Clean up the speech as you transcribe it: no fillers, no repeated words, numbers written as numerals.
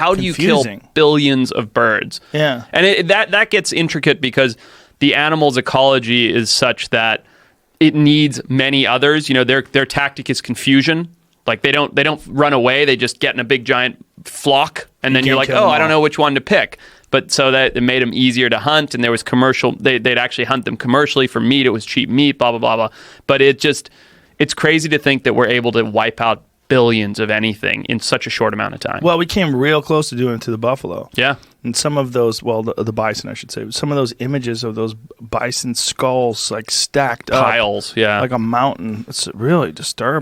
how do you kill billions of birds? Yeah. And that gets intricate because the animal's ecology is such that it needs many others. You know, their tactic is confusion. Like they don't run away. They just get in a big giant flock, and then you're like, oh, I don't know which one to pick. But so that it made them easier to hunt, and there was commercial. They'd actually hunt them commercially for meat. It was cheap meat, blah blah blah blah. But it's crazy to think that we're able to wipe out billions of anything in such a short amount of time. Well, we came real close to doing it to the buffalo. Yeah. And some of those, well, the bison, I should say, some of those images of those bison skulls like stacked piles, up, like a mountain. It's really disturbing.